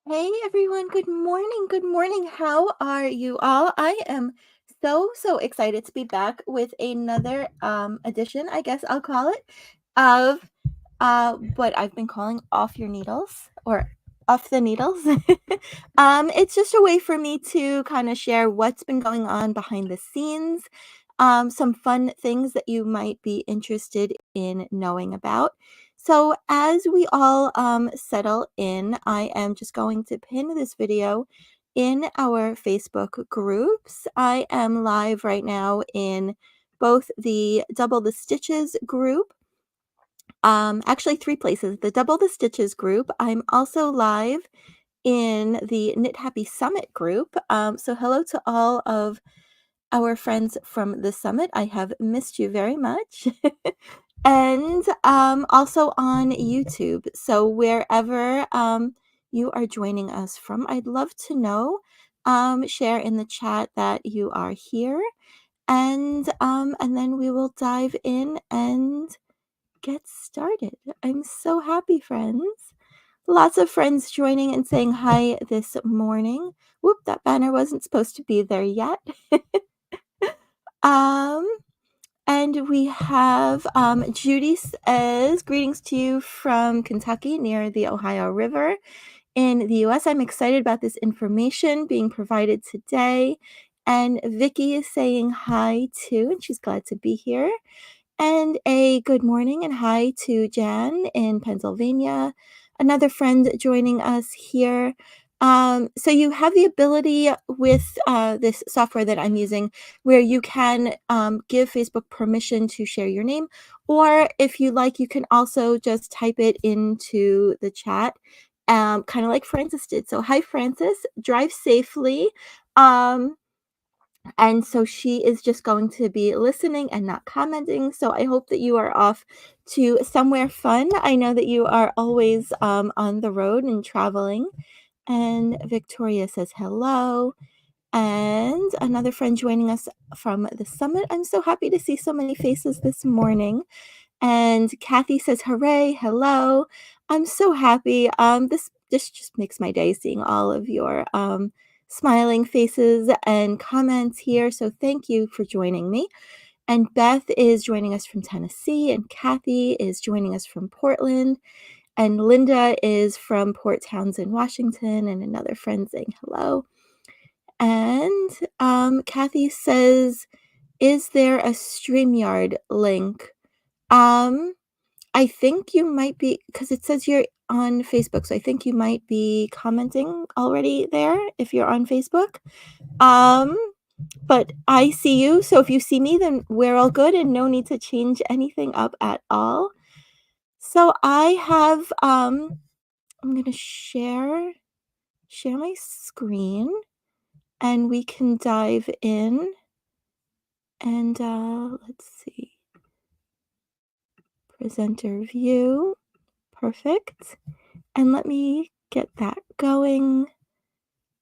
Hey everyone, good morning. Good morning. How are you all? I am so excited to be back with another edition, I guess I'll call it, of what I've been calling off your needles or off the needles. It's just a way for me to kind of share what's been going on behind the scenes, some fun things that you might be interested in knowing about. So as we all settle in, I am just going to pin this video in our Facebook groups. I am live right now in both the Double the Stitches group, actually three places, the Double the Stitches group. I'm also live in the Knit Happy Summit group. So hello to all of our friends from the summit. I have missed you very much. And also on YouTube. So wherever you are joining us from, I'd love to know. Share in the chat that you are here, and then we will dive in and get started. I'm so happy, friends. Lots of friends joining and saying hi this morning. Whoop, that banner wasn't supposed to be there yet. Um, and we have Judy says, greetings to you from Kentucky near the Ohio River in the US. I'm excited about this information being provided today. And Vicky is saying hi too, and she's glad to be here. And a good morning and hi to Jan in Pennsylvania, another friend joining us here. So you have the ability with this software that I'm using where you can give Facebook permission to share your name, or if you like, you can also just type it into the chat, kind of like Francis did. So hi, Francis, drive safely. And so she is just going to be listening and not commenting. So I hope that you are off to somewhere fun. I know that you are always on the road and traveling. And Victoria says hello. And another friend joining us from the summit. I'm so happy to see so many faces this morning. And Kathy says, hooray, hello. I'm so happy. This just makes my day seeing all of your smiling faces and comments here. So thank you for joining me. And Beth is joining us from Tennessee, and Kathy is joining us from Portland, and Linda is from Port Townsend, Washington, and another friend saying hello. And Kathy says, is there a StreamYard link? I think you might be, because it says you're on Facebook, so I think you might be commenting already there if you're on Facebook. But I see you, so if you see me, then we're all good and no need to change anything up at all. So I have, I'm gonna share my screen and we can dive in and let's see, presenter view, perfect. And let me get that going.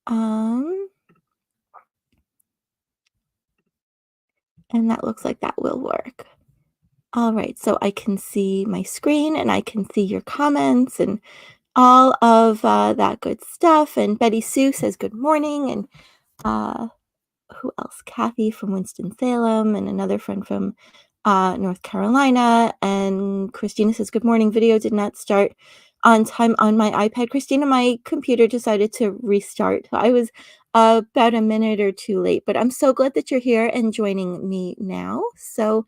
And that looks like that will work. All right, so I can see my screen and I can see your comments and all of that good stuff. And Betty Sue says good morning. And who else? Kathy from Winston-Salem and another friend from North Carolina. And Christina says, good morning. Video did not start on time on my iPad. Christina, my computer decided to restart. So I was about a minute or two late, but I'm so glad that you're here and joining me now. So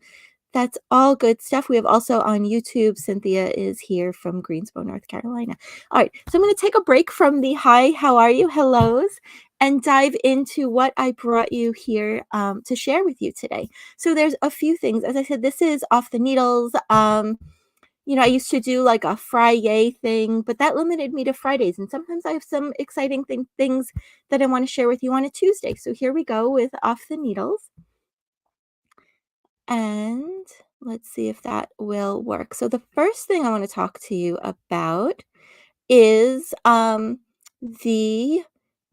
that's all good stuff. We have also on YouTube, Cynthia is here from Greensboro, North Carolina. All right, so I'm going to take a break from the hi, how are you, hellos, and dive into what I brought you here to share with you today. So there's a few things. As I said, this is Off the Needles. You know, I used to do like a Friday thing, but that limited me to Fridays. And sometimes I have some exciting things that I want to share with you on a Tuesday. So here we go with Off the Needles. And let's see if that will work. So the first thing I want to talk to you about is the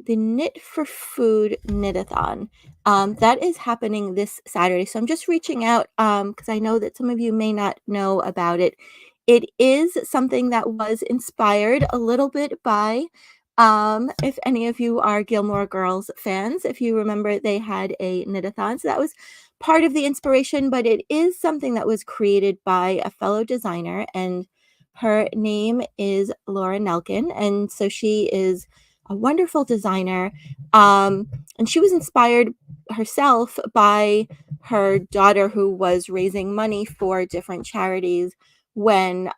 Knit for Food Knit-a-Thon. That is happening this Saturday. So I'm just reaching out because I know that some of you may not know about it. It is something that was inspired a little bit by If any of you are Gilmore Girls fans, if you remember, they had a knit-a-thon. So that was part of the inspiration, but it is something that was created by a fellow designer, and her name is Laura Nelkin. And so she is a wonderful designer. And she was inspired herself by her daughter, who was raising money for different charities when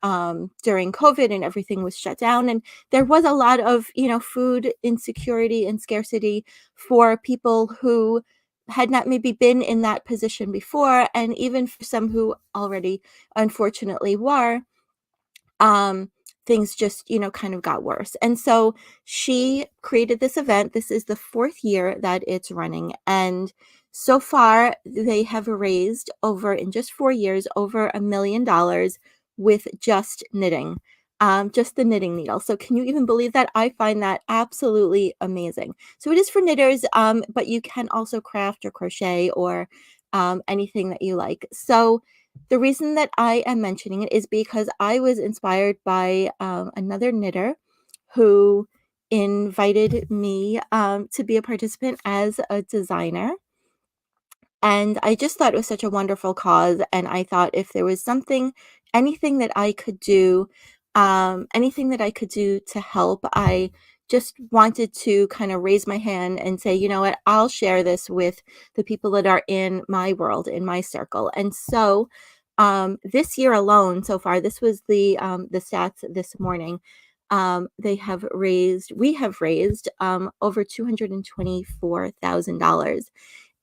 during COVID and everything was shut down. And there was a lot of, food insecurity and scarcity for people who had not maybe been in that position before, and even for some who already unfortunately were, um, things just, kind of got worse. And so she created this event. This is the fourth year that it's running. And so far, they have raised over, in just 4 years, over $1 million with just knitting, just the knitting needle. So can you even believe that? I find that absolutely amazing. So it is for knitters, but you can also craft or crochet or anything that you like. So the reason that I am mentioning it is because I was inspired by another knitter who invited me to be a participant as a designer. And I just thought it was such a wonderful cause. And I thought if there was anything that I could do, anything that I could do to help, I just wanted to kind of raise my hand and say, you know what, I'll share this with the people that are in my world, in my circle. And so this year alone, so far, this was the stats this morning. We have raised over $224,000,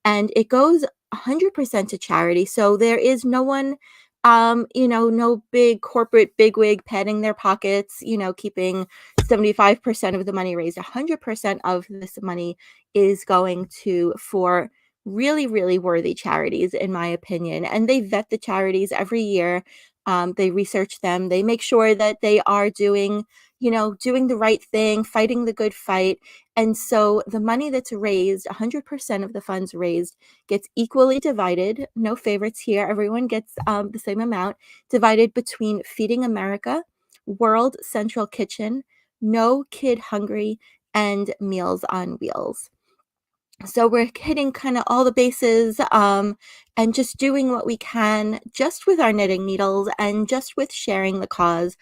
and it goes 100% to charity. So there is no one, no big corporate bigwig padding their pockets, keeping 75% of the money raised. 100% of this money is going for really, really worthy charities, in my opinion. And they vet the charities every year. They research them. They make sure that they are doing the right thing, fighting the good fight. And so the money that's raised, 100% of the funds raised, gets equally divided. No favorites here. Everyone gets the same amount, divided between Feeding America, World Central Kitchen, No Kid Hungry, and Meals on Wheels. So we're hitting kind of all the bases, and just doing what we can just with our knitting needles and just with sharing the cause.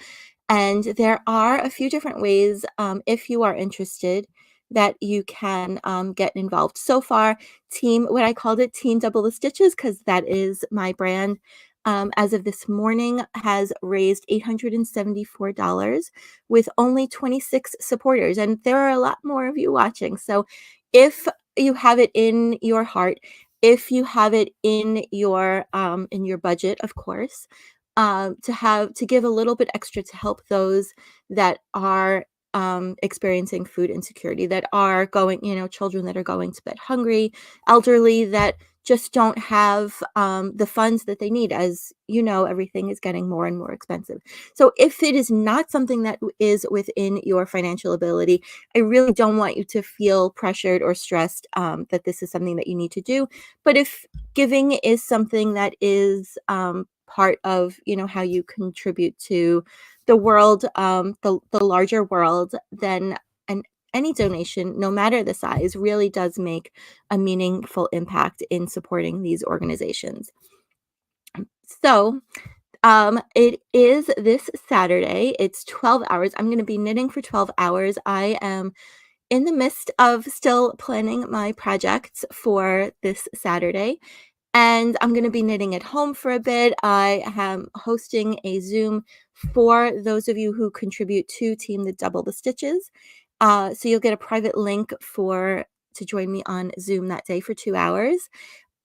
And there are a few different ways, if you are interested, that you can get involved. So far, what I called it, Team Double the Stitches, because that is my brand, as of this morning, has raised $874 with only 26 supporters. And there are a lot more of you watching. So if you have it in your heart, if you have it in your budget, of course, to give a little bit extra to help those that are experiencing food insecurity, that are going, children that are going to bed hungry, elderly that just don't have the funds that they need. As you know, everything is getting more and more expensive. So if it is not something that is within your financial ability, I really don't want you to feel pressured or stressed that this is something that you need to do. But if giving is something that is part of, how you contribute to the world, the larger world, then any donation, no matter the size, really does make a meaningful impact in supporting these organizations. So it is this Saturday. It's 12 hours. I'm going to be knitting for 12 hours. I am in the midst of still planning my projects for this Saturday, and I'm going to be knitting at home for a bit. I am hosting a Zoom for those of you who contribute to Team the Double the Stitches. So you'll get a private link to join me on Zoom that day for 2 hours.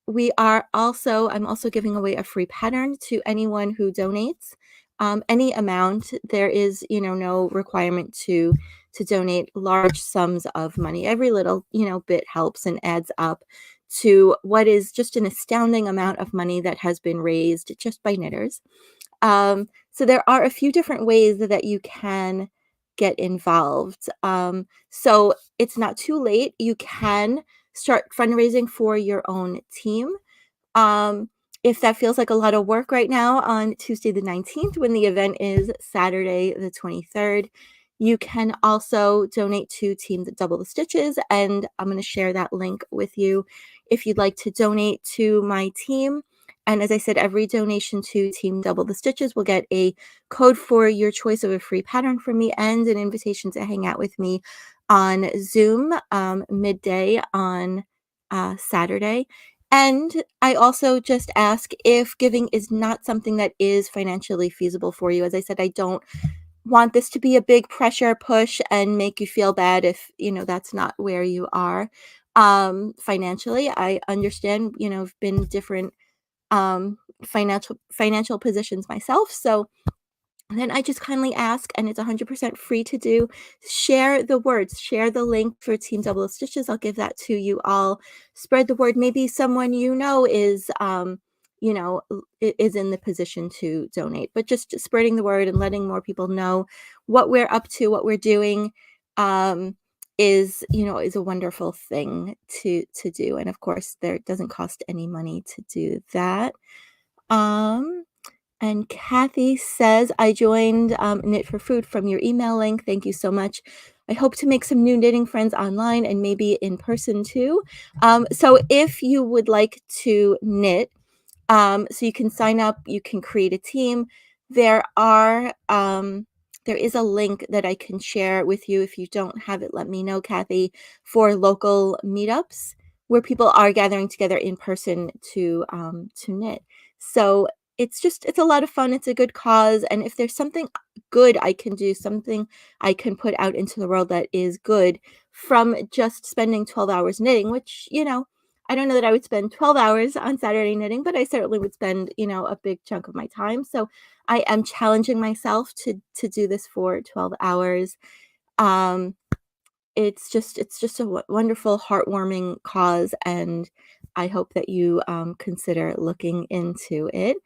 I'm also giving away a free pattern to anyone who donates any amount. There is, no requirement to donate large sums of money. Every little, bit helps and adds up to what is just an astounding amount of money that has been raised just by knitters. So there are a few different ways that you can get involved. So it's not too late. You can start fundraising for your own team. If that feels like a lot of work right now on Tuesday the 19th, when the event is Saturday the 23rd, You can also donate to Team Double the Stitches, and I'm going to share that link with you if you'd like to donate to my team. And as I said, every donation to Team Double the Stitches will get a code for your choice of a free pattern from me and an invitation to hang out with me on Zoom midday on Saturday. And I also just ask if giving is not something that is financially feasible for you. As I said, I don't want this to be a big pressure push and make you feel bad if, that's not where you are financially. I understand, I've been different financial positions myself. So then I just kindly ask, and it's 100% free to do. Share the words, share the link for Team Double Stitches. I'll give that to you all. Spread the word. Maybe someone is, is in the position to donate. But just spreading the word and letting more people know what we're up to, what we're doing, is a wonderful thing to do. And of course, there doesn't cost any money to do that. And Kathy says, I joined Knit for Food from your email link. Thank you so much. I hope to make some new knitting friends online and maybe in person too. So if you would like to knit, so you can sign up, you can create a team. There is a link that I can share with you. If you don't have it, let me know, Kathy, for local meetups where people are gathering together in person to knit. So it's a lot of fun. It's a good cause. And if there's something good I can do, something I can put out into the world that is good from just spending 12 hours knitting, which, I don't know that I would spend 12 hours on Saturday knitting, but I certainly would spend, a big chunk of my time. So I am challenging myself to do this for 12 hours. Um, it's just a wonderful, heartwarming cause, and I hope that you consider looking into it.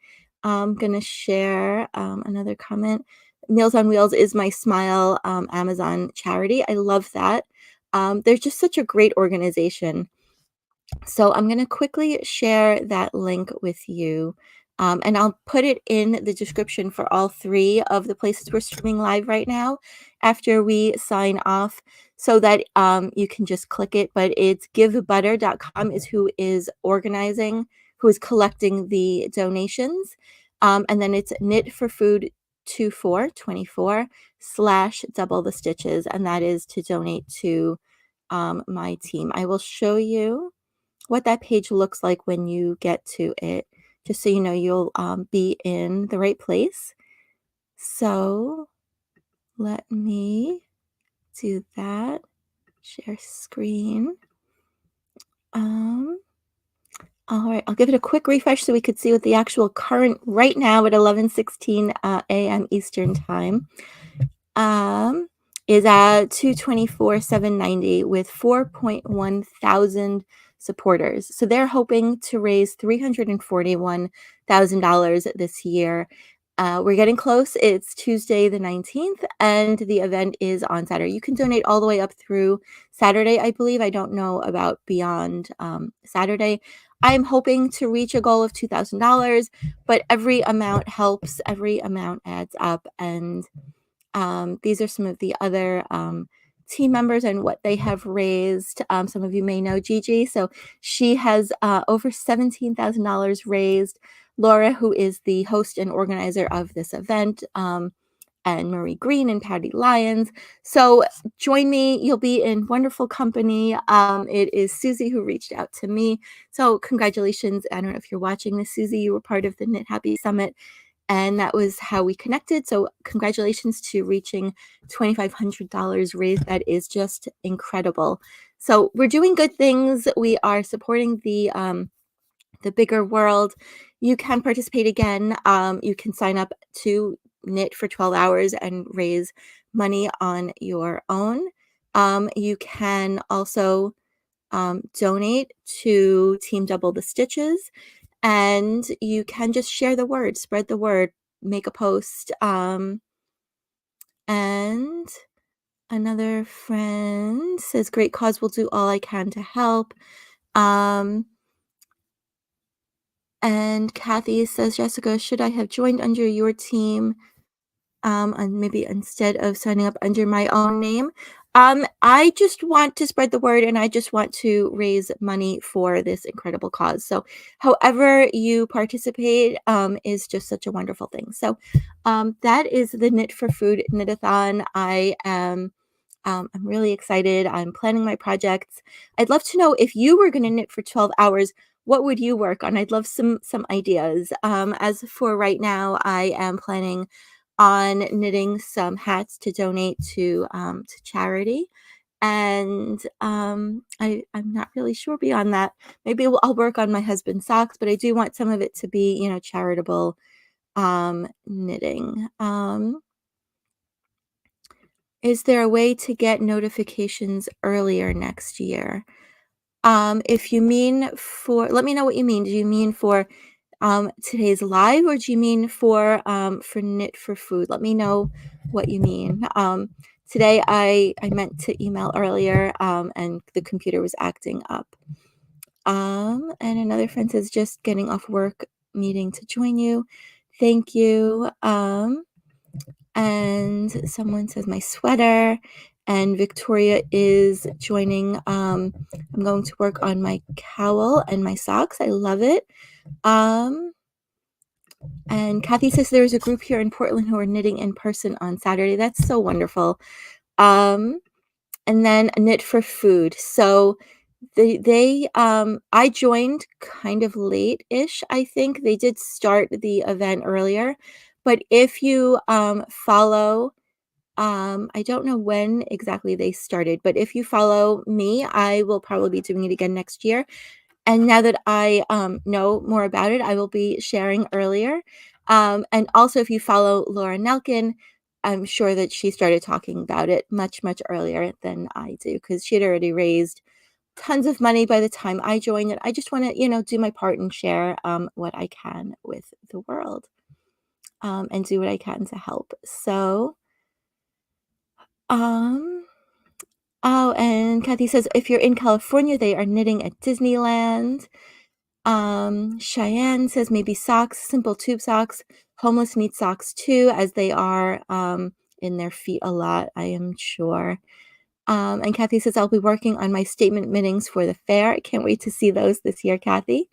I'm gonna share another comment. Meals on Wheels is my Smile Amazon charity. I love that. They're just such a great organization. So I'm going to quickly share that link with you. And I'll put it in the description for all three of the places we're streaming live right now after we sign off so that you can just click it. But it's givebutter.com is who is organizing, who is collecting the donations. And then it's Knit for Food 24/double the stitches. And that is to donate to my team. I will show you what that page looks like when you get to it, just so you know you'll be in the right place. So let me do that. Share screen. All right, I'll give it a quick refresh so we could see what the actual current right now at 11:16 a.m. Eastern time is at 224,790 with 4.1 thousand supporters. So they're hoping to raise $341,000 this year. We're getting close. It's Tuesday the 19th, and the event is on Saturday. You can donate all the way up through Saturday, I believe. I don't know about beyond Saturday. I'm hoping to reach a goal of $2,000, but every amount helps. Every amount adds up, and these are some of the other team members and what they have raised. Some of you may know Gigi. So she has over $17,000 raised. Laura, who is the host and organizer of this event, and Marie Green and Patty Lyons. So join me. You'll be in wonderful company. It is Susie who reached out to me. So congratulations. I don't know if you're watching this, Susie. You were part of the Knit Happy Summit. And that was how we connected. So congratulations to reaching $2,500 raised. That is just incredible. So we're doing good things. We are supporting the bigger world. You can participate again. You can sign up to knit for 12 hours and raise money on your own. You can also donate to Team Double the Stitches. And you can just share the word, spread the word, make a post. And another friend says, great cause, will do all I can to help. And Kathy says, Jessica, should I have joined under your team? and maybe instead of signing up under my own name. I just want to spread the word and I just want to raise money for this incredible cause. So, however you participate, is just such a wonderful thing. So, that is the Knit for Food Knit-a-Thon. I'm really excited. I'm planning my projects. I'd love to know if you were going to knit for 12 hours, what would you work on? I'd love some ideas. As for right now, I am planning on knitting some hats to donate to charity. And I'm not really sure beyond that. Maybe I'll work on my husband's socks, but I do want some of it to be, charitable knitting. Is there a way to get notifications earlier next year? If you mean let me know what you mean. Do you mean for today's live, or do you mean for Knit for Food? Let me know what you mean. Today I meant to email earlier, and the computer was acting up. And another friend says just getting off work meeting to join you. Thank you. And someone says my sweater, and Victoria is joining. I'm going to work on my cowl and my socks. I love it. And Kathy says there's a group here in Portland who are knitting in person on Saturday. That's so wonderful. And then Knit for Food. So I joined kind of late-ish, I think. They did start the event earlier, but if you follow, I don't know when exactly they started, but if you follow me, I will probably be doing it again next year. And now that I know more about it, I will be sharing earlier. And also, if you follow Laura Nelkin, I'm sure that she started talking about it much, much earlier than I do, because she had already raised tons of money by the time I joined it. I just want to, do my part and share what I can with the world, and do what I can to help. So, um, oh, and Kathy says if you're in California, they are knitting at Disneyland. Cheyenne says maybe socks, simple tube socks. Homeless need socks too, as they are in their feet a lot, I am sure. And Kathy says I'll be working on my statement knittings for the fair. I can't wait to see those this year, Kathy.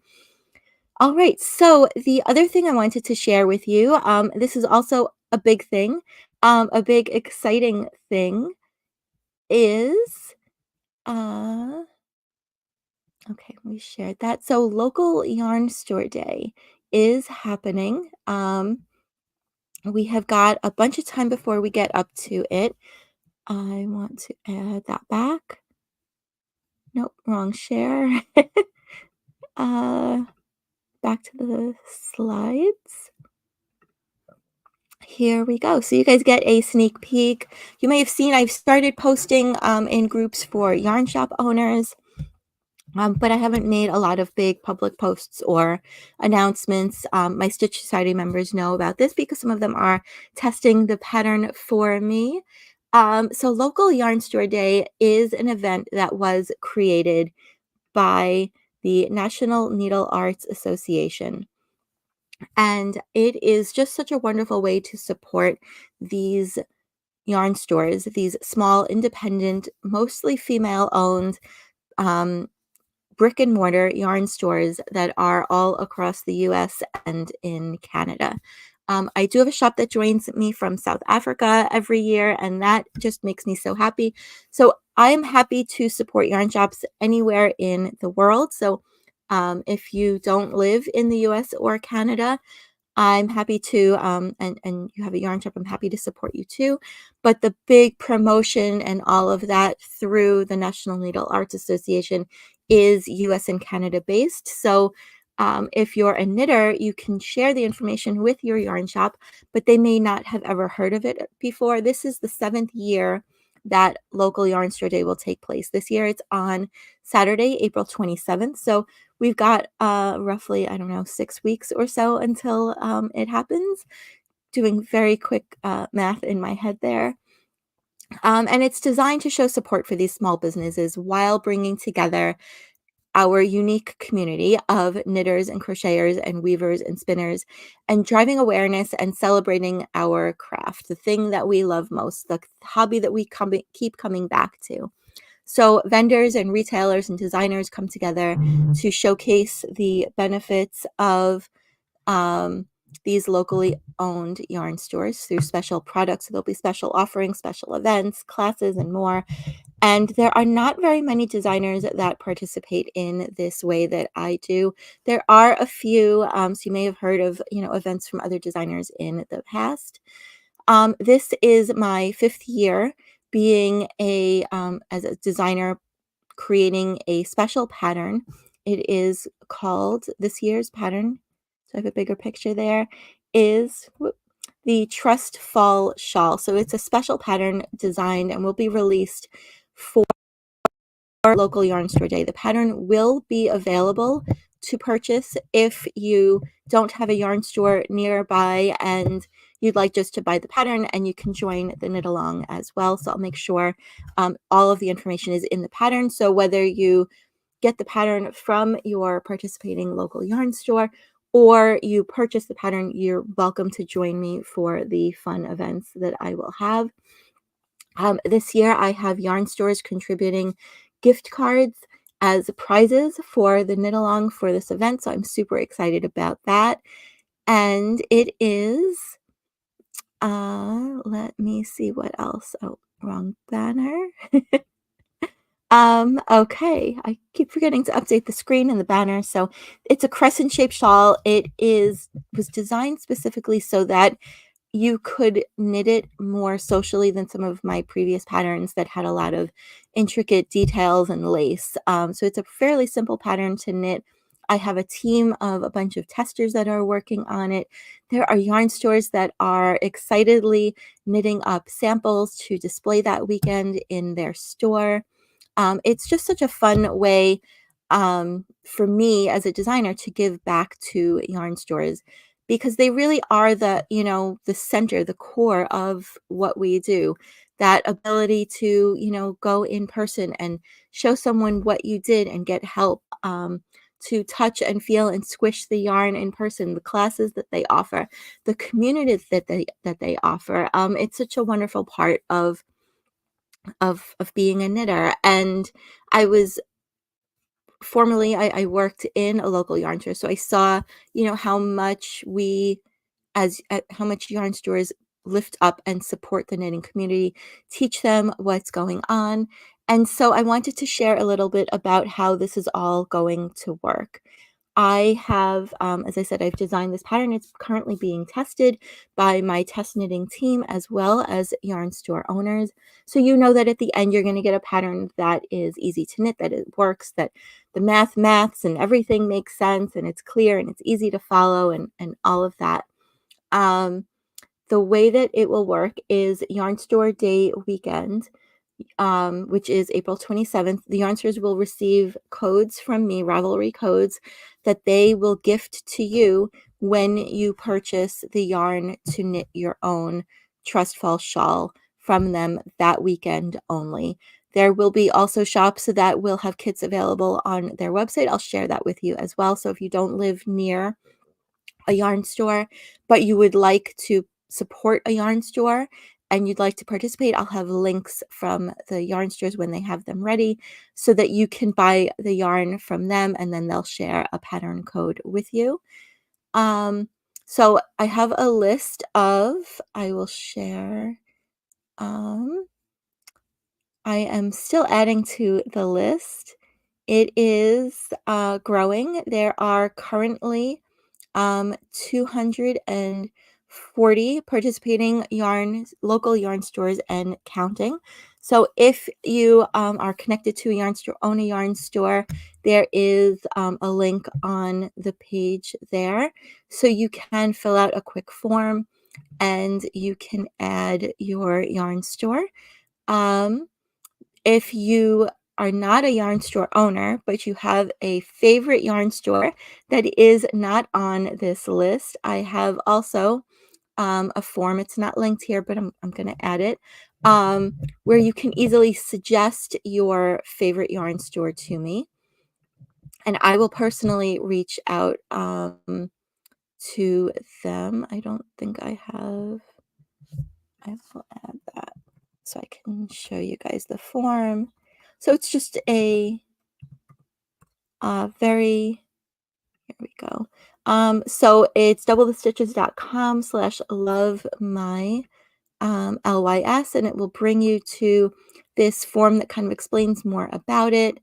All right. So the other thing I wanted to share with you, this is also a big thing, a big exciting thing is, uh, okay, we shared that. So local yarn store day is happening. We have got a bunch of time before we get up to it. I want to add that back. Nope, wrong share. uh, Back to the slides. Here we go. So you guys get a sneak peek. You may have seen I've started posting in groups for yarn shop owners. But I haven't made a lot of big public posts or announcements. My Stitch Society members know about this because some of them are testing the pattern for me. So Local Yarn Store Day is an event that was created by the National Needle Arts Association. And it is just such a wonderful way to support these yarn stores, these small, independent, mostly female owned, um, brick and mortar yarn stores that are all across the US and in Canada. I do have a shop that joins me from South Africa every year, and that just makes me so happy. So I am happy to support yarn shops anywhere in the world. So if you don't live in the US or Canada, I'm happy to, and you have a yarn shop, I'm happy to support you too. But the big promotion and all of that through the National Needle Arts Association is US and Canada based. So if you're a knitter, you can share the information with your yarn shop, but they may not have ever heard of it before. This is the 7th year that Local Yarn Store Day will take place. This year it's on Saturday, April 27th. So we've got roughly, I don't know, 6 weeks or so until it happens. Doing very quick math in my head there. And it's designed to show support for these small businesses while bringing together our unique community of knitters and crocheters and weavers and spinners, and driving awareness and celebrating our craft, the thing that we love most, the hobby that we keep coming back to. So vendors and retailers and designers come together to showcase the benefits of these locally owned yarn stores through special products. So there'll be special offerings, special events, classes, and more. And there are not very many designers that participate in this way that I do. There are a few, so you may have heard of, events from other designers in the past. This is my 5th year being as a designer, creating a special pattern. It is called, this year's pattern, so I have a bigger picture there, is the Trust Fall Shawl. So it's a special pattern designed and will be released for our local yarn store day. The pattern will be available to purchase if you don't have a yarn store nearby and you'd like just to buy the pattern, and you can join the knit along as well. So I'll make sure all of the information is in the pattern. So whether you get the pattern from your participating local yarn store or you purchase the pattern, you're welcome to join me for the fun events that I will have. This year, I have yarn stores contributing gift cards as prizes for the knit along for this event. So I'm super excited about that. And it is, let me see what else. Oh, wrong banner. Okay, I keep forgetting to update the screen and the banner. So it's a crescent shaped shawl. Was designed specifically so that you could knit it more socially than some of my previous patterns that had a lot of intricate details and lace. So it's a fairly simple pattern to knit. I have a team of a bunch of testers that are working on it. There are yarn stores that are excitedly knitting up samples to display that weekend in their store. It's just such a fun way for me as a designer to give back to yarn stores, because they really are the center, the core of what we do. That ability to, go in person and show someone what you did and get help, to touch and feel and squish the yarn in person, the classes that they offer, the communities that they offer. It's such a wonderful part of being a knitter. And I was formerly I worked in a local yarn store, so I saw, how much how much yarn stores lift up and support the knitting community, teach them what's going on. And so I wanted to share a little bit about how this is all going to work. I have, as I said, I've designed this pattern. It's currently being tested by my test knitting team as well as yarn store owners. So you know that at the end, you're going to get a pattern that is easy to knit, that it works, that the maths and everything makes sense, and it's clear and it's easy to follow, and all of that. The way that it will work is Yarn Store Day weekend, which is April 27th. The yarn stores will receive codes from me, Ravelry codes, that they will gift to you when you purchase the yarn to knit your own Trust Fall shawl from them that weekend only. There will be also shops that will have kits available on their website. I'll share that with you as well. So if you don't live near a yarn store, but you would like to support a yarn store and you'd like to participate, I'll have links from the yarn stores when they have them ready so that you can buy the yarn from them, and then they'll share a pattern code with you. So I have a list I will share. I am still adding to the list. It is growing. There are currently 240 participating local yarn stores and counting. So if you are connected to a yarn store, own a yarn store, there is a link on the page there. So you can fill out a quick form and you can add your yarn store. If you are not a yarn store owner, but you have a favorite yarn store that is not on this list, I have also a form. It's not linked here, but I'm going to add it, where you can easily suggest your favorite yarn store to me. and I will personally reach out to them. I don't think I have. I will add that so I can show you guys the form. So it's just a very, here we go. So it's doublethestitches.com/love my LYS, and it will bring you to this form that kind of explains more about it.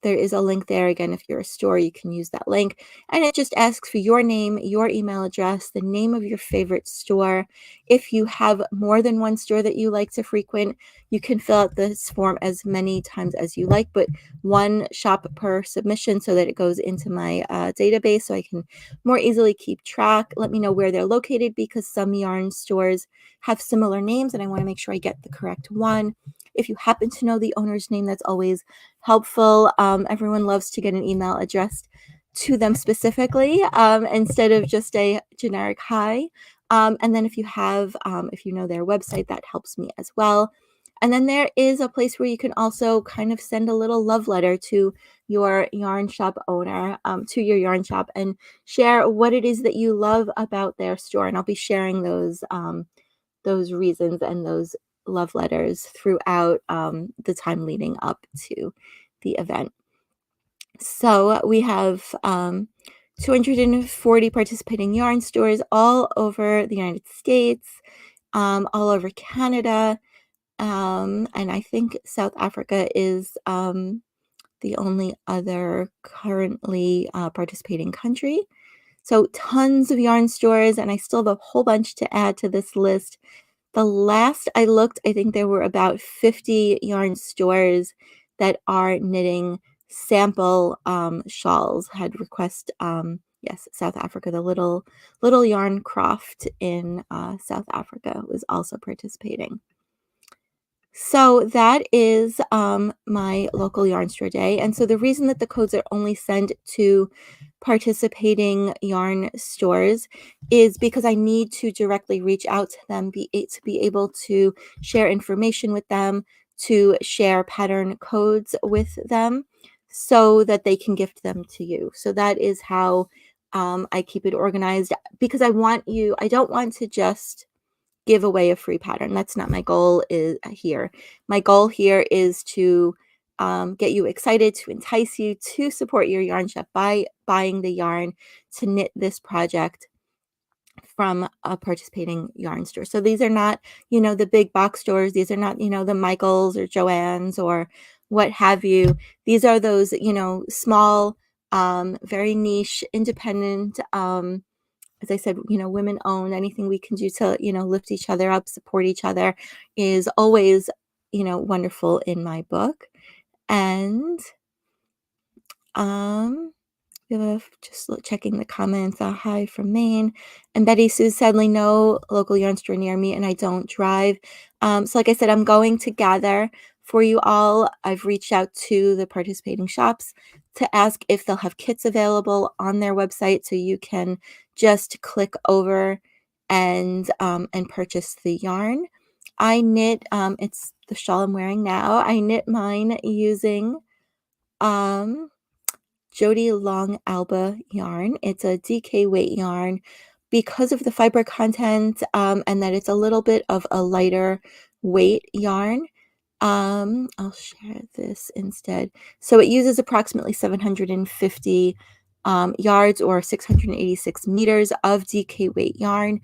There is a link there. Again, if you're a store, you can use that link. And it just asks for your name, your email address, the name of your favorite store. If you have more than one store that you like to frequent, you can fill out this form as many times as you like, but one shop per submission so that it goes into my database so I can more easily keep track. Let me know where they're located because some yarn stores have similar names and I want to make sure I get the correct one. If you happen to know the owner's name, that's always helpful. Everyone loves to get an email addressed to them specifically instead of just a generic hi. And then if you have, if you know their website, that helps me as well. And then there is a place where you can also kind of send a little love letter to your yarn shop owner, to your yarn shop, and share what it is that you love about their store. And I'll be sharing those reasons and those love letters throughout the time leading up to the event. So we have 240 participating yarn stores all over the United States, all over Canada, and I think South Africa is the only other currently participating country. So tons of yarn stores, and I still have a whole bunch to add to this list. The last I looked, I think there were about 50 yarn stores that are knitting sample shawls. Had request, yes, South Africa. The little yarn croft in South Africa was also participating. So that is my local yarn store day. And so the reason that the codes are only sent to participating yarn stores is because I need to directly reach out to them to be able to share information with them, to share pattern codes with them so that they can gift them to you. So that is how I keep it organized because I don't want to just give away a free pattern. That's not my goal here. My goal here is to get you excited, to entice you to support your yarn shop by buying the yarn to knit this project from a participating yarn store. So these are not, the big box stores. These are not, the Michaels or Joann's or what have you. These are those, small, very niche, independent, as I said, women owned. Anything we can do to, lift each other up, support each other is always, wonderful in my book. And we have just checking the comments. Hi from Maine. And Betty Sue sadly no local yarn store near me, and I don't drive. So like I said, I'm going to gather for you all. I've reached out to the participating shops to ask if they'll have kits available on their website, so you can just click over and purchase the yarn. I knit. It's the shawl I'm wearing now. I knit mine using Jody Long Alba yarn. It's a DK weight yarn because of the fiber content and that it's a little bit of a lighter weight yarn. I'll share this instead. So it uses approximately 750 yards or 686 meters of DK weight yarn.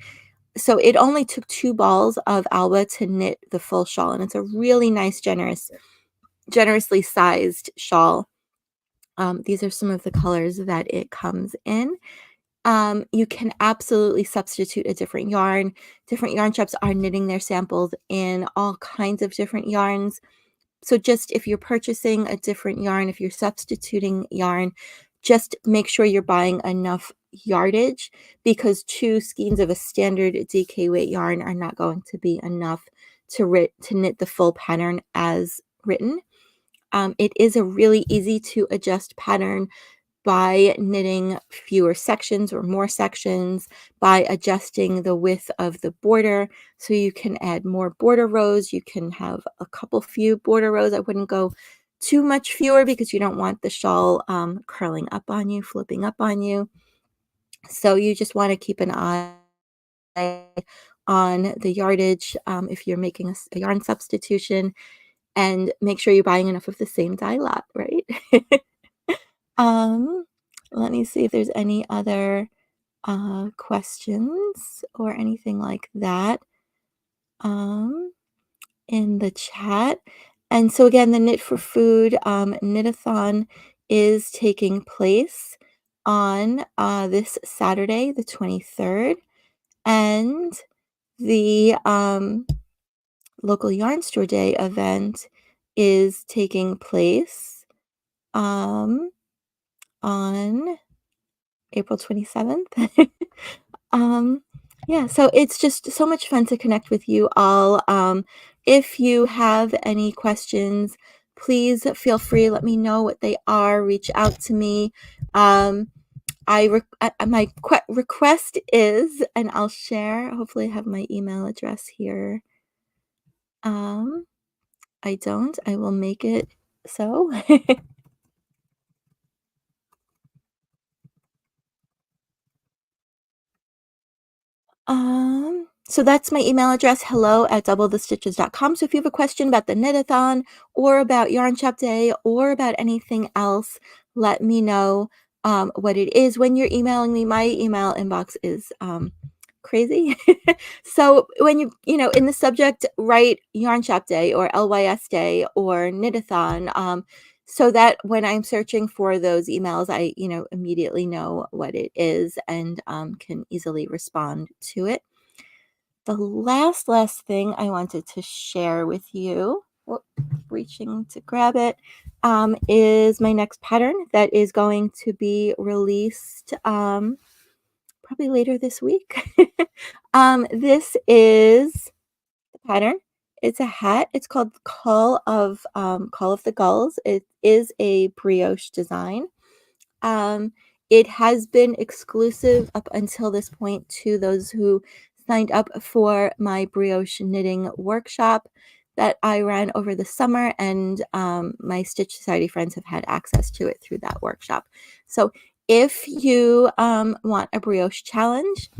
So it only took 2 balls of Alba to knit the full shawl, and it's a really nice, generously sized shawl. These are some of the colors that it comes in. You can absolutely substitute a different yarn. Different yarn shops are knitting their samples in all kinds of different yarns. So just if you're purchasing a different yarn, if you're substituting yarn, just make sure you're buying enough yardage because 2 skeins of a standard DK weight yarn are not going to be enough to knit the full pattern as written. It is a really easy to adjust pattern by knitting fewer sections or more sections, by adjusting the width of the border. So you can add more border rows. You can have a few border rows. I wouldn't go too much fewer because you don't want the shawl curling up on you, flipping up on you. So you just want to keep an eye on the yardage if you're making a yarn substitution, and make sure you're buying enough of the same dye lot, right? um, Let me see if there's any other questions or anything like that um, in the chat. And so again, the Knit for Food Knit-a-Thon is taking place on this Saturday, the 23rd, and the local yarn store day event is taking place um, on April 27th. um, yeah, so it's just so much fun to connect with you all. If you have any questions, please feel free. Let me know what they are. Reach out to me. Um, my request is, and I'll share. Hopefully, I have my email address here. Um, I don't. I will make it so. So that's my email address, hello@doublethestitches.com. So if you have a question about the knit-a-thon or about Yarn Shop Day or about anything else, let me know what it is. When you're emailing me, my email inbox is crazy. So when in the subject, write Yarn Shop Day or LYS Day or knit-a-thon, so that when I'm searching for those emails, I, immediately know what it is and can easily respond to it. The last thing I wanted to share with you, whoop, reaching to grab it, is my next pattern that is going to be released probably later this week. This is the pattern. It's a hat. It's called Call of the Gulls. It is a brioche design. Um, it has been exclusive up until this point to those who signed up for my brioche knitting workshop that I ran over the summer, and my Stitch Society friends have had access to it through that workshop. So if you want a brioche challenge,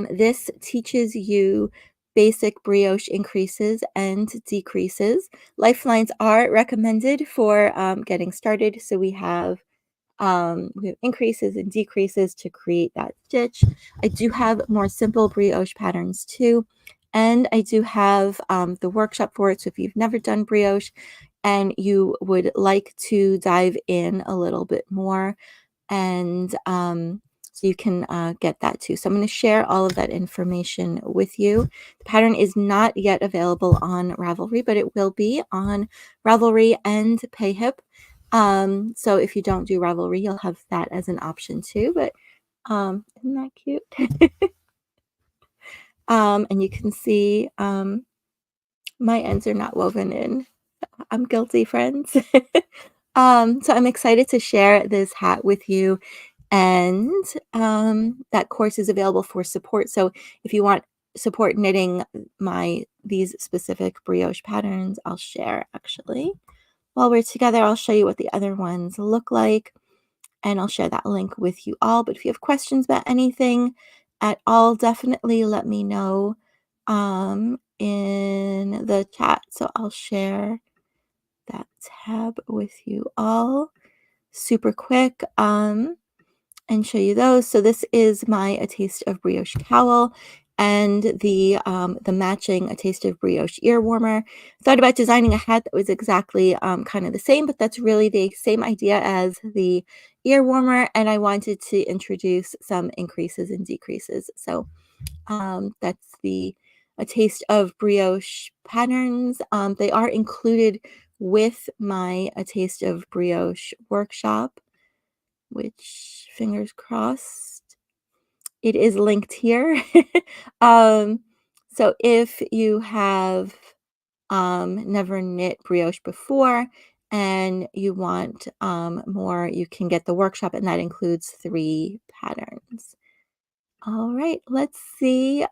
this teaches you basic brioche increases and decreases. Lifelines are recommended for getting started. So we have increases and decreases to create that stitch. I do have more simple brioche patterns too. And I do have the workshop for it. So if you've never done brioche and you would like to dive in a little bit more, and so you can get that too. So I'm going to share all of that information with you. The pattern is not yet available on Ravelry, but it will be on Ravelry and Payhip. So if you don't do Ravelry, you'll have that as an option too. But isn't that cute? And you can see my ends are not woven in. I'm guilty, friends. So I'm excited to share this hat with you. And that course is available for support. So if you want support knitting these specific brioche patterns, I'll share actually. While we're together, I'll show you what the other ones look like, and I'll share that link with you all. But if you have questions about anything at all, definitely let me know in the chat. So I'll share that tab with you all super quick. And show you those. So this is my A Taste of Brioche cowl and the matching A Taste of Brioche ear warmer. Thought about designing a hat that was exactly kind of the same, but that's really the same idea as the ear warmer, and I wanted to introduce some increases and decreases. So that's the A Taste of Brioche patterns. They are included with my A Taste of Brioche workshop, which, fingers crossed, it is linked here. um, so if you have never knit brioche before and you want more, you can get the workshop, and that includes 3 patterns. All right, let's see.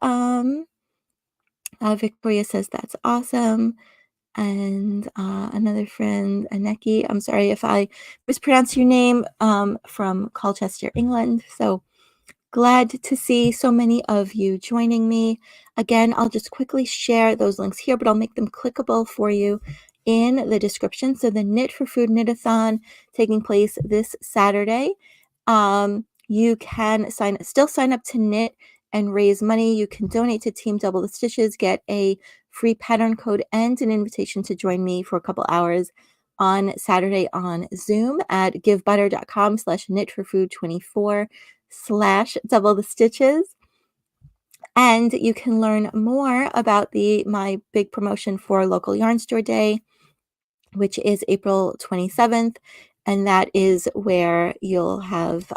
Victoria says that's awesome. and another friend, Aneki. I'm sorry if I mispronounce your name, from Colchester, England. So glad to see so many of you joining me. Again, I'll just quickly share those links here, but I'll make them clickable for you in the description. So the Knit for Food Knit-a-Thon taking place this Saturday. You can still sign up to knit and raise money. You can donate to Team Double the Stitches, get a free pattern code and an invitation to join me for a couple hours on Saturday on Zoom at givebutter.com/knitforfood24/double the stitches. And you can learn more about my big promotion for local yarn store day, which is April 27th. And that is where you'll have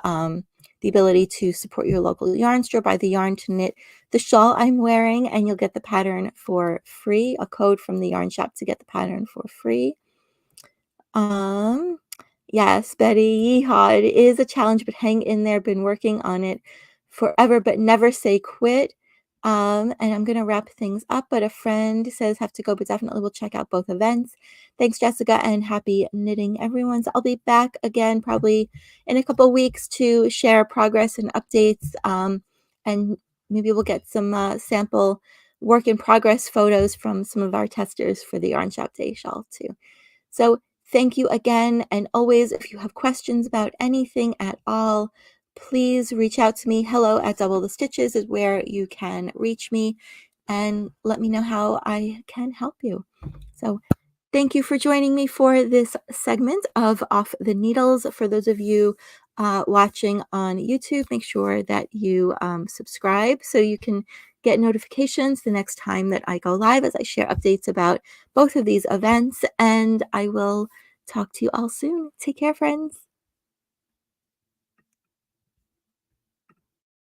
the ability to support your local yarn store, buy the yarn to knit the shawl I'm wearing, and you'll get the pattern for free, a code from the yarn shop to get the pattern for free. Yes, Betty, yeehaw, it is a challenge, but hang in there. Been working on it forever, but never say quit. And I'm gonna wrap things up, but a friend says have to go, but definitely will check out both events. Thanks, Jessica, and happy knitting, everyone. So I'll be back again probably in a couple weeks to share progress and updates. And maybe we'll get some sample work in progress photos from some of our testers for the Yarn Shop Day shawl too. So thank you again. And always, if you have questions about anything at all, please reach out to me. Hello@Double the Stitches is where you can reach me and let me know how I can help you. So thank you for joining me for this segment of Off the Needles. For those of you watching on YouTube, make sure that you subscribe so you can get notifications the next time that I go live as I share updates about both of these events. And I will talk to you all soon. Take care, friends.